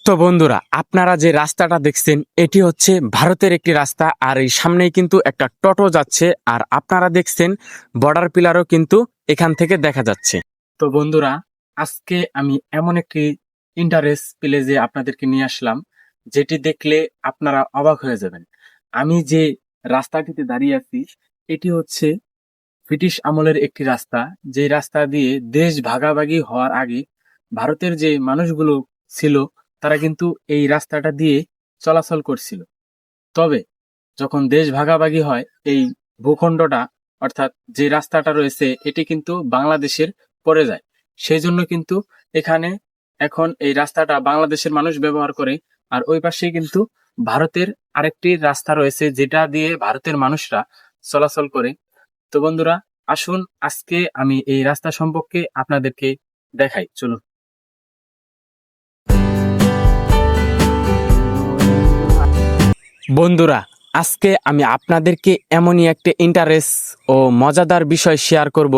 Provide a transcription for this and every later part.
তো বন্ধুরা, আপনারা যে রাস্তাটা দেখছেন এটি হচ্ছে ভারতের একটি রাস্তা। আর এই সামনেই কিন্তু একটা টোটো যাচ্ছে, আর আপনারা দেখছেন বর্ডার পিলারও কিন্তু এখান থেকে দেখা যাচ্ছে। তো বন্ধুরা, আজকে আমি এমন একটি ইন্টারেস্ট প্লেসে আপনাদেরকে নিয়ে আসলাম, যেটি দেখলে আপনারা অবাক হয়ে যাবেন। আমি যে রাস্তাটিতে দাঁড়িয়ে আছি এটি হচ্ছে ব্রিটিশ আমলের একটি রাস্তা, যে রাস্তা দিয়ে দেশ ভাগাভাগি হওয়ার আগে ভারতের যে মানুষগুলো ছিল তারা কিন্তু এই রাস্তাটা দিয়ে চলাচল করছিল। তবে যখন দেশ ভাগাভাগি হয় এই ভূখণ্ডটা, অর্থাৎ যে রাস্তাটা রয়েছে এটি কিন্তু বাংলাদেশের পড়ে যায়। সেই জন্য কিন্তু এখানে এখন এই রাস্তাটা বাংলাদেশের মানুষ ব্যবহার করে, আর ওই পাশে কিন্তু ভারতের আরেকটি রাস্তা রয়েছে যেটা দিয়ে ভারতের মানুষরা চলাচল করে। তো বন্ধুরা, আসুন আজকে আমি এই রাস্তা সম্পর্কে আপনাদেরকে দেখাই, চলুন। বন্ধুরা, আজকে আমি আপনাদেরকে এমনই একটা ইন্টারেস্ট ও মজাদার বিষয় শেয়ার করব,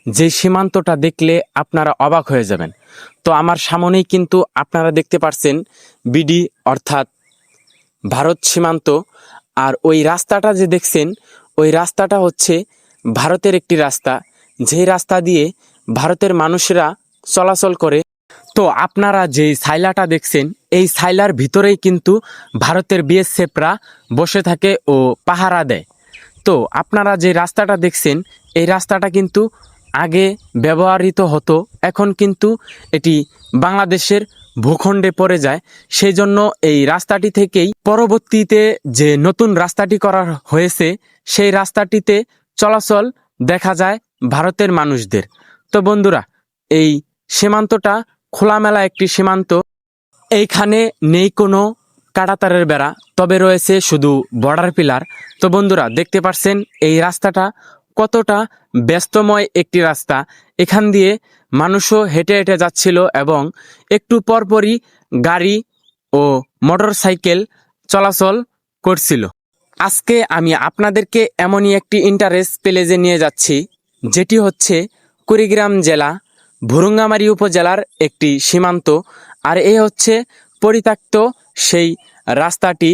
যে সীমান্তটা দেখলে আপনারা অবাক হয়ে যাবেন। তো আমার সামনেই কিন্তু আপনারা দেখতে পাচ্ছেন বিডি, অর্থাৎ ভারত সীমান্ত। আর ওই রাস্তাটা যে দেখছেন ওই রাস্তাটা হচ্ছে ভারতের একটি রাস্তা, যে রাস্তা দিয়ে ভারতের মানুষরা চলাচল করে। তো আপনারা যে সাইলাটা দেখছেন এই সাইলার ভিতরেই কিন্তু ভারতের বিএসএফরা বসে থাকে ও পাহারা দেয়। তো আপনারা যে রাস্তাটা দেখছেন এই রাস্তাটা কিন্তু আগে ব্যবহৃত হতো, এখন কিন্তু এটি বাংলাদেশের ভূখণ্ডে পড়ে যায়। সেই জন্য এই রাস্তাটি থেকেই পরবর্তীতে যে নতুন রাস্তাটি করা হয়েছে সেই রাস্তাটিতে চলাচল দেখা যায় ভারতের মানুষদের। তো বন্ধুরা, এই সীমান্তটা খোলামেলা একটি সীমান্ত। এইখানে নেই কোনো কাঁটাতারের বেড়া, তবে রয়েছে শুধু বর্ডার পিলার। তো বন্ধুরা, দেখতে পাচ্ছেন এই রাস্তাটা কতটা ব্যস্তময় একটি রাস্তা। এখান দিয়ে মানুষও হেঁটে হেঁটে যাচ্ছিল এবং একটু পরপরই গাড়ি ও মোটর সাইকেল চলাচল করছিল। আজকে আমি আপনাদেরকে এমনই একটি ইন্টারেস্ট প্লেসে নিয়ে যাচ্ছি, যেটি হচ্ছে কুড়িগ্রাম জেলা ভুরুঙ্গামারী উপজেলার একটি সীমান্ত। আর এই হচ্ছে পরিত্যক্ত সেই রাস্তাটি।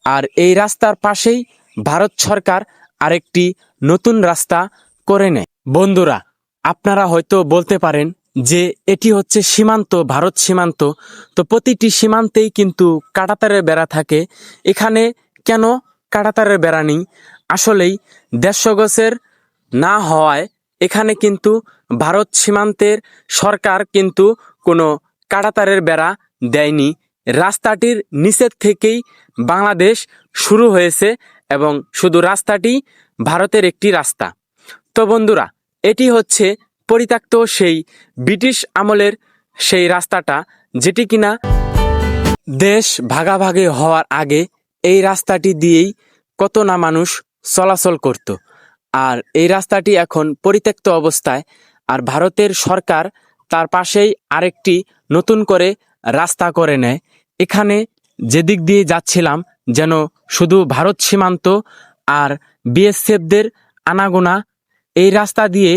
আর এই রাস্তার পাশেই ভারত সরকার আরেকটি নতুন রাস্তা করে নেয়। বন্ধুরা, আপনারা হয়তো বলতে পারেন যে এটি হচ্ছে সীমান্ত, ভারত সীমান্ত, তো প্রতিটি সীমান্তেই কিন্তু কাঁটাতারের বেড়া থাকে, এখানে কেন কাঁটাতারের বেড়া নেই? আসলেই দেড়শো গজের না হওয়ায় এখানে কিন্তু ভারত সীমান্তের সরকার কিন্তু কোনো কাঁটাতারের বেড়া দেয়নি। রাস্তাটির নিচের থেকেই বাংলাদেশ শুরু হয়েছে এবং শুধু রাস্তাটি ভারতের একটি রাস্তা। তো বন্ধুরা, এটি হচ্ছে পরিত্যক্ত সেই ব্রিটিশ আমলের সেই রাস্তাটা, যেটি কিনা দেশ ভাগাভাগি হওয়ার আগে এই রাস্তাটি দিয়েই কত না মানুষ চলাচল করত। আর এই রাস্তাটি এখন পরিত্যক্ত অবস্থায়, আর ভারতের সরকার তার পাশেই আরেকটি নতুন করে রাস্তা করে নেয়। এখানে যেদিক দিয়ে যাচ্ছিলাম যেন শুধু ভারত সীমান্ত আর বিএসএফদের আনাগোনা। এই রাস্তা দিয়ে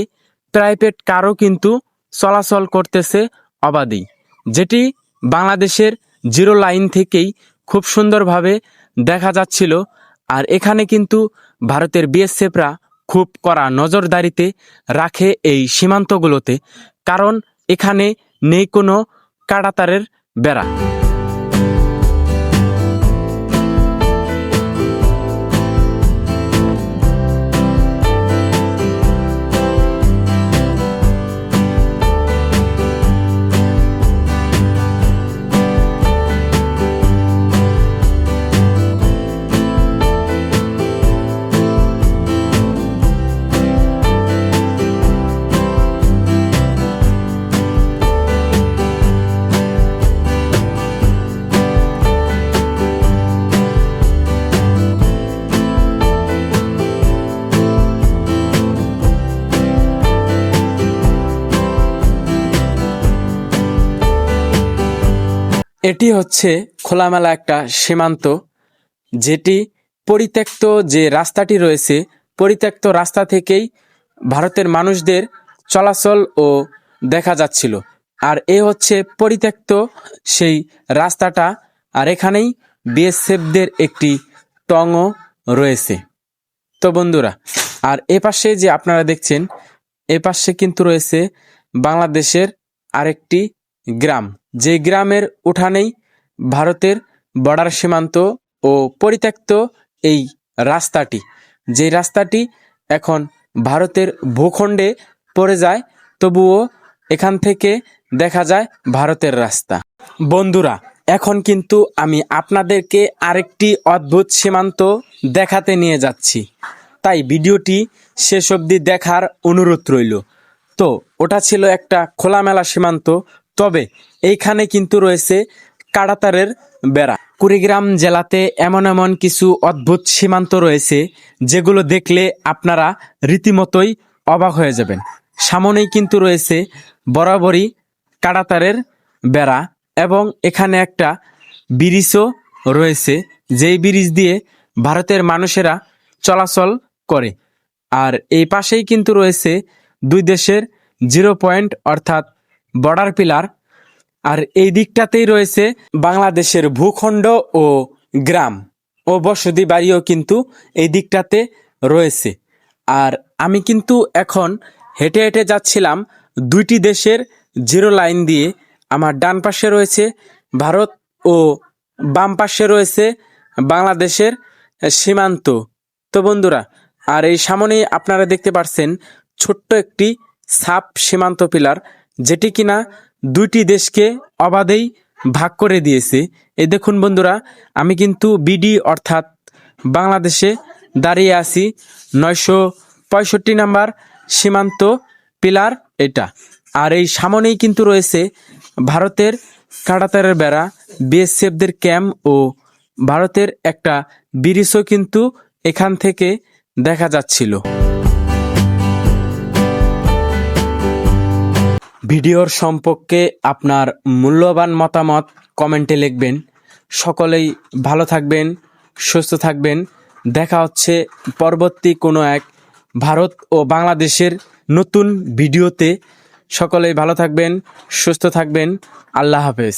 প্রাইভেট কারও কিন্তু চলাচল করতেছে অবাধেই, যেটি বাংলাদেশের জিরো লাইন থেকেই খুব সুন্দরভাবে দেখা যাচ্ছিল। আর এখানে কিন্তু ভারতের বিএসএফরা খুব কড়া নজরদারিতে রাখে এই সীমান্তগুলোতে, কারণ এখানে নেই কোনো কাঁটাতারের বেড়া। এটি হচ্ছে খোলামেলা একটা সীমান্ত, যেটি পরিত্যক্ত যে রাস্তাটি রয়েছে পরিত্যক্ত রাস্তা থেকেই ভারতের মানুষদের চলাচল ও দেখা যাচ্ছিল। আর এ হচ্ছে পরিত্যক্ত সেই রাস্তাটা, আর এখানেই বিএসএফদের একটি টঙও রয়েছে। তো বন্ধুরা, আর এ পাশে যে আপনারা দেখছেন, এ পাশে কিন্তু রয়েছে বাংলাদেশের আরেকটি গ্রাম, যে গ্রামের উঠানেই ভারতের বর্ডার সীমান্ত ও পরিত্যক্ত এই রাস্তাটি, যে রাস্তাটি এখন ভারতের ভূখণ্ডে পড়ে যায়, তবুও এখান থেকে দেখা যায় ভারতের রাস্তা। বন্ধুরা, এখন কিন্তু আমি আপনাদেরকে আরেকটি অদ্ভুত সীমান্ত দেখাতে নিয়ে যাচ্ছি, তাই ভিডিওটি শেষ অবধি দেখার অনুরোধ রইল। তো ওটা ছিল একটা খোলামেলা সীমান্ত, তবে এইখানে কিন্তু রয়েছে কাঁটাতারের বেড়া। কুড়িগ্রাম জেলাতে এমন এমন কিছু অদ্ভুত সীমান্ত রয়েছে যেগুলো দেখলে আপনারা রীতিমতোই অবাক হয়ে যাবেন। সামনেই কিন্তু রয়েছে বরাবরই কাঁটাতারের বেড়া, এবং এখানে একটা ব্রিজও রয়েছে, যেই ব্রিজ দিয়ে ভারতের মানুষেরা চলাচল করে। আর এই পাশেই কিন্তু রয়েছে দুই দেশের 0 পয়েন্ট অর্থাৎ বর্ডার পিলার। আর এই দিকটাতেই রয়েছে বাংলাদেশের ভূখণ্ড ও গ্রাম ও বসতি বাড়িও কিন্তু এই দিকটাতে রয়েছে। আর আমি কিন্তু এখন হেঁটে হেঁটে যাচ্ছিলাম দুইটি দেশের 0 লাইন দিয়ে। আমার ডান পাশে রয়েছে ভারত ও বাম পাশে রয়েছে বাংলাদেশের সীমান্ত। তো বন্ধুরা, আর এই সামনেই আপনারা দেখতে পাচ্ছেন ছোট্ট একটি সাব সীমান্ত পিলার, যেটি কিনা দুইটি দেশকে অবাধেই ভাগ করে দিয়েছে। এই দেখুন বন্ধুরা, আমি কিন্তু বিডি অর্থাৎ বাংলাদেশে দাঁড়িয়ে আছি। 965 নাম্বার সীমান্ত পিলার এটা। আর এই সামনেই কিন্তু রয়েছে ভারতের কাঁটাতারের বেড়া, বিএসএফদের ক্যাম্প ও ভারতের একটা ব্রিজও কিন্তু এখান থেকে দেখা যাচ্ছিল। ভিডিওর সম্পর্কে আপনার মূল্যবান মতামত কমেন্টে লিখবেন। সকলেই ভালো থাকবেন, সুস্থ থাকবেন। দেখা হচ্ছে পরবর্তী কোনো এক ভারত ও বাংলাদেশের নতুন ভিডিওতে। সকলেই ভালো থাকবেন, সুস্থ থাকবেন। আল্লাহ হাফেজ।